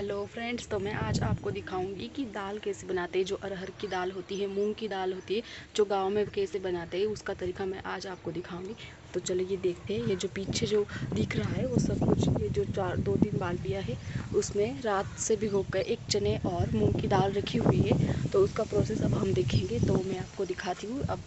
Hello friends, तो मैं आज आपको दिखाऊंगी कि दाल कैसे बनाते हैं। जो अरहर की दाल होती है, मूंग की दाल होती है, जो गांव में कैसे बनाते हैं उसका तरीका मैं आज आपको दिखाऊंगी। तो चलिए ये देखते हैं। ये जो पीछे जो दिख रहा है वो सब कुछ, ये जो 2-3 बाल्टियाँ है उसमें रात से भिगो कर एक चने और मूंग की दाल रखी हुई है। तो उसका प्रोसेस अब हम देखेंगे। तो मैं आपको दिखाती हूँ अब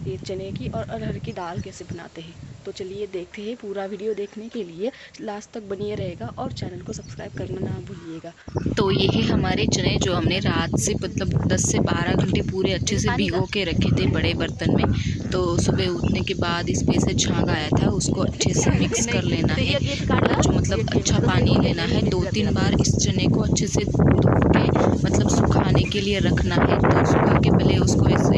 ये चने की और अरहर की दाल कैसे बनाते हैं। तो चलिए देखते हैं। पूरा वीडियो देखने के लिए लास्ट तक बनिए रहेगा और चैनल को सब्सक्राइब करना ना भूलिएगा। तो ये है हमारे चने जो हमने रात से मतलब 10 से 12 घंटे पूरे अच्छे से भिगो के रखे थे बड़े बर्तन में। तो सुबह उठने के बाद इसमें से झाग आया था, उसको अच्छे से मिक्स कर लेना है। जो मतलब अच्छा पानी लेना है, 2-3 बार इस चने को अच्छे से धो के मतलब सुखाने के लिए रखना है। तो सुखा के पहले उसको ऐसे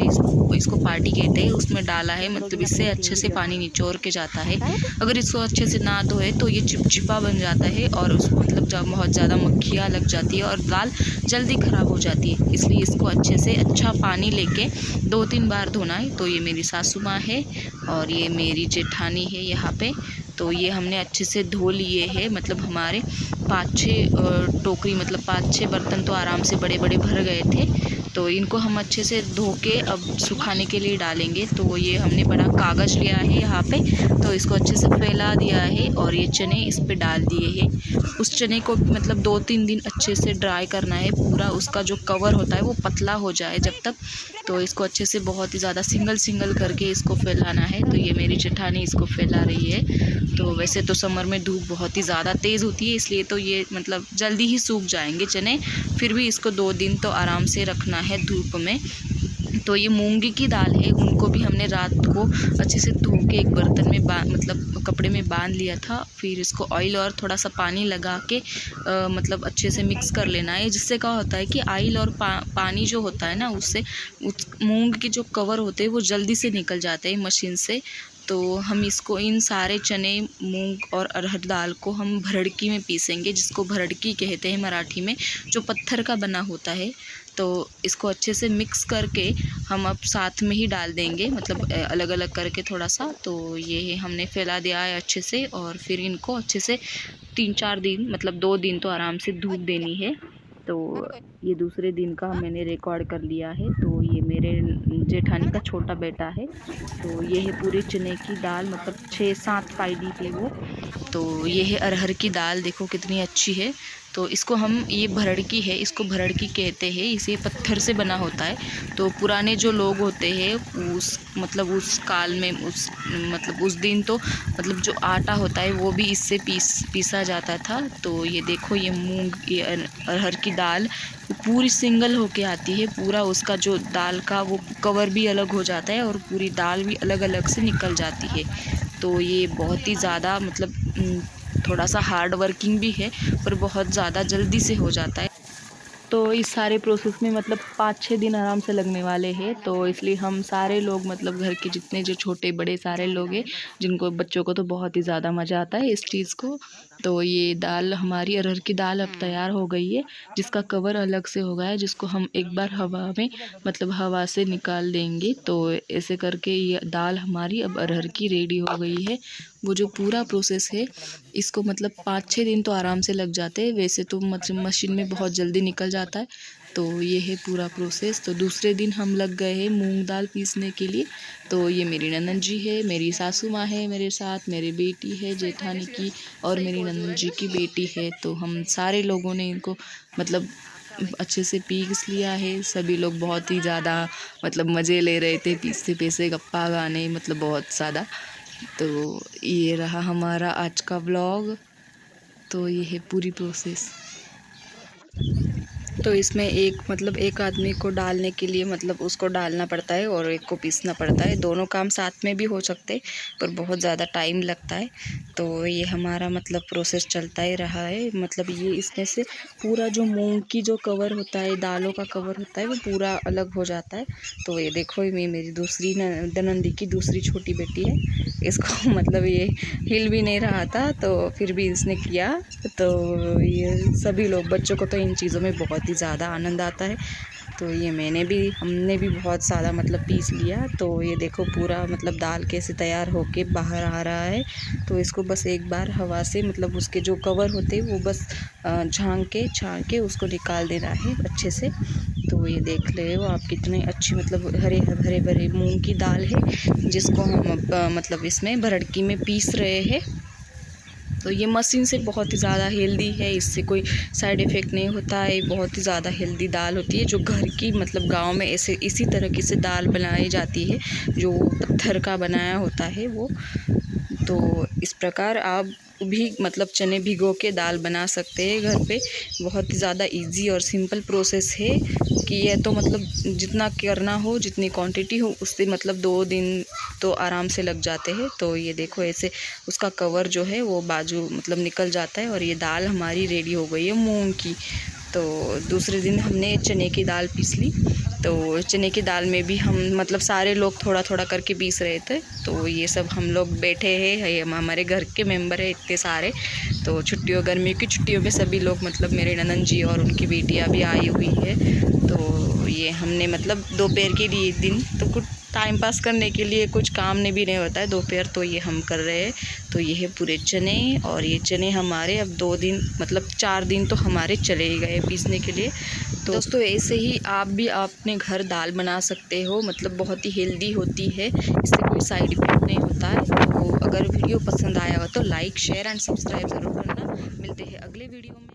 इसको पार्टी कहते हैं, उसमें डाला है, मतलब इससे अच्छे से पानी निचोड़ के जाता है। अगर इसको अच्छे से ना धोए तो ये चिपचिपा बन जाता है और उसको मतलब जब बहुत ज़्यादा मक्खियाँ लग जाती है और दाल जल्दी ख़राब हो जाती है। इसलिए इसको अच्छे से अच्छा पानी लेके 2-3 बार धोना है। तो ये मेरी सासू माँ है और ये मेरी जेठानी है यहाँ पे। तो ये हमने अच्छे से धो लिए हैं, मतलब हमारे 5-6 टोकरी मतलब 5-6 बर्तन तो आराम से बड़े बड़े भर गए थे। तो इनको हम अच्छे से धो के अब सुखाने के लिए डालेंगे। तो ये हमने बड़ा कागज़ लिया है यहाँ पे, तो इसको अच्छे से फैला दिया है और ये चने इस पे डाल दिए हैं। उस चने को मतलब 2-3 दिन अच्छे से ड्राई करना है, पूरा उसका जो कवर होता है वो पतला हो जाए जब तक। तो इसको अच्छे से बहुत ही ज़्यादा सिंगल करके इसको फैलाना है। तो ये मेरी जेठानी इसको फैला रही है। तो वैसे तो समर में धूप बहुत ही ज़्यादा तेज़ होती है, इसलिए तो ये मतलब जल्दी ही सूख जाएंगे चने। फिर भी इसको 2 दिन तो आराम से रखना है धूप में। तो ये मूंगी की दाल है, उनको भी हमने रात को अच्छे से धो के एक बर्तन में मतलब कपड़े में बांध लिया था। फिर इसको ऑयल और थोड़ा सा पानी लगा के मतलब अच्छे से मिक्स कर लेना है। जिससे क्या होता है कि ऑयल और पानी जो होता है ना, उससे उस मूंग के जो कवर होते हैं वो जल्दी से निकल जाते हैं मशीन से। तो हम इसको इन सारे चने, मूंग और अरहर दाल को हम भरड़की में पीसेंगे, जिसको भरड़की कहते हैं मराठी में, जो पत्थर का बना होता है। तो इसको अच्छे से मिक्स करके हम अब साथ में ही डाल देंगे, मतलब अलग अलग करके थोड़ा सा। तो ये हमने फैला दिया है अच्छे से और फिर इनको अच्छे से 3-4 दिन मतलब 2 दिन तो आराम से धूप देनी है। तो ये दूसरे दिन का मैंने रिकॉर्ड कर लिया है। तो ये मेरे जेठानी का छोटा बेटा है। तो ये है पूरे चने की दाल, मतलब 6-7 पाइली थी वो। तो ये है अरहर की दाल, देखो कितनी अच्छी है। तो इसको हम, ये भरड़की है, इसको भरड़की कहते हैं। इसे पत्थर से बना होता है। तो पुराने जो लोग होते हैं उस काल में उस दिन तो मतलब जो आटा होता है वो भी इससे पीसा जाता था। तो ये देखो, ये मूंग, ये अरहर की दाल पूरी सिंगल होके आती है। पूरा उसका जो दाल का वो कवर भी अलग हो जाता है और पूरी दाल भी अलग अलग से निकल जाती है। तो ये बहुत ही ज़्यादा मतलब थोड़ा सा हार्ड वर्किंग भी है, पर बहुत ज़्यादा जल्दी से हो जाता है। तो इस सारे प्रोसेस में मतलब 5-6 दिन आराम से लगने वाले हैं। तो इसलिए हम सारे लोग, मतलब घर के जितने जो छोटे बड़े सारे लोग हैं, जिनको बच्चों को तो बहुत ही ज़्यादा मज़ा आता है इस चीज़ को। तो ये दाल, हमारी अरहर की दाल अब तैयार हो गई है, जिसका कवर अलग से हो गया है, जिसको हम एक बार हवा में मतलब हवा से निकाल देंगे। तो ऐसे करके ये दाल हमारी अब अरहर की रेडी हो गई है। वो जो पूरा प्रोसेस है, इसको मतलब 5-6 दिन तो आराम से लग जाते हैं, वैसे तो मतलब मशीन में बहुत जल्दी निकल जाता है। तो ये है पूरा प्रोसेस। तो दूसरे दिन हम लग गए हैं मूंग दाल पीसने के लिए। तो ये मेरी ननद जी है, मेरी सासू माँ है मेरे साथ, मेरी बेटी है जेठानी की, और मेरी ननद जी की बेटी है। तो हम सारे लोगों ने इनको मतलब अच्छे से पीस लिया है। सभी लोग बहुत ही ज़्यादा मतलब मज़े ले रहे थे, पीसते पीसते गप्पा गाने, मतलब बहुत ज़्यादा। तो ये रहा हमारा आज का व्लॉग। तो ये है पूरी प्रोसेस। तो इसमें एक आदमी को डालने के लिए मतलब उसको डालना पड़ता है और एक को पीसना पड़ता है। दोनों काम साथ में भी हो सकते हैं, पर बहुत ज़्यादा टाइम लगता है। तो ये हमारा मतलब प्रोसेस चलता ही रहा है। मतलब ये इसमें से पूरा जो मूंग की जो कवर होता है, दालों का कवर होता है, वो पूरा अलग हो जाता है। तो ये देखो, ये मेरी दूसरी ननंदी की दूसरी छोटी बेटी है, इसको मतलब ये हिल भी नहीं रहा था, तो फिर भी इसने किया। तो ये सभी लोग, बच्चों को तो इन चीज़ों में बहुत ही ज़्यादा आनंद आता है। तो ये हमने भी बहुत सारा मतलब पीस लिया। तो ये देखो पूरा मतलब दाल कैसे तैयार होके बाहर आ रहा है। तो इसको बस एक बार हवा से मतलब उसके जो कवर होते हैं वो बस छान के उसको निकाल देना है अच्छे से। तो ये देख रहे हो आप कितने अच्छी मतलब हरे भरे मूंग की दाल है, जिसको हम मतलब इसमें भरड़की में पीस रहे हैं। तो ये मशीन से बहुत ही ज़्यादा हेल्दी है, इससे कोई साइड इफ़ेक्ट नहीं होता है। बहुत ही ज़्यादा हेल्दी दाल होती है, जो घर की मतलब गांव में ऐसे इसी तरीके से दाल बनाई जाती है, जो पत्थर का बनाया होता है वो। तो इस प्रकार आप भी मतलब चने भिगो के दाल बना सकते हैं घर पे। बहुत ही ज़्यादा इजी और सिंपल प्रोसेस है कि ये तो मतलब जितना करना हो, जितनी क्वांटिटी हो, उससे मतलब 2 दिन तो आराम से लग जाते हैं। तो ये देखो ऐसे उसका कवर जो है वो बाजू मतलब निकल जाता है और ये दाल हमारी रेडी हो गई है मूंग की। तो दूसरे दिन हमने चने की दाल पीस ली। तो चने की दाल में भी हम मतलब सारे लोग थोड़ा थोड़ा करके पीस रहे थे। तो ये सब हम लोग बैठे हैं, हमारे घर के मेंबर है इतने सारे। तो गर्मियों की छुट्टियों में सभी लोग मतलब मेरे ननद जी और उनकी बेटियां भी आई हुई है। तो ये हमने मतलब दोपहर के लिए दिन तो कुछ टाइम पास करने के लिए कुछ काम नहीं भी नहीं होता है दोपहर, तो ये हम कर रहे हैं। तो ये है पूरे चने, और ये चने हमारे अब 2 दिन मतलब 4 दिन तो हमारे चले ही गए पीसने के लिए। तो दोस्तों ऐसे ही आप भी अपने घर दाल बना सकते हो, मतलब बहुत ही हेल्दी होती है, इससे कोई साइड इफेक्ट नहीं होता है। तो अगर वीडियो पसंद आया हो तो लाइक शेयर एंड सब्सक्राइब ज़रूर करना। मिलते हैं अगले वीडियो में।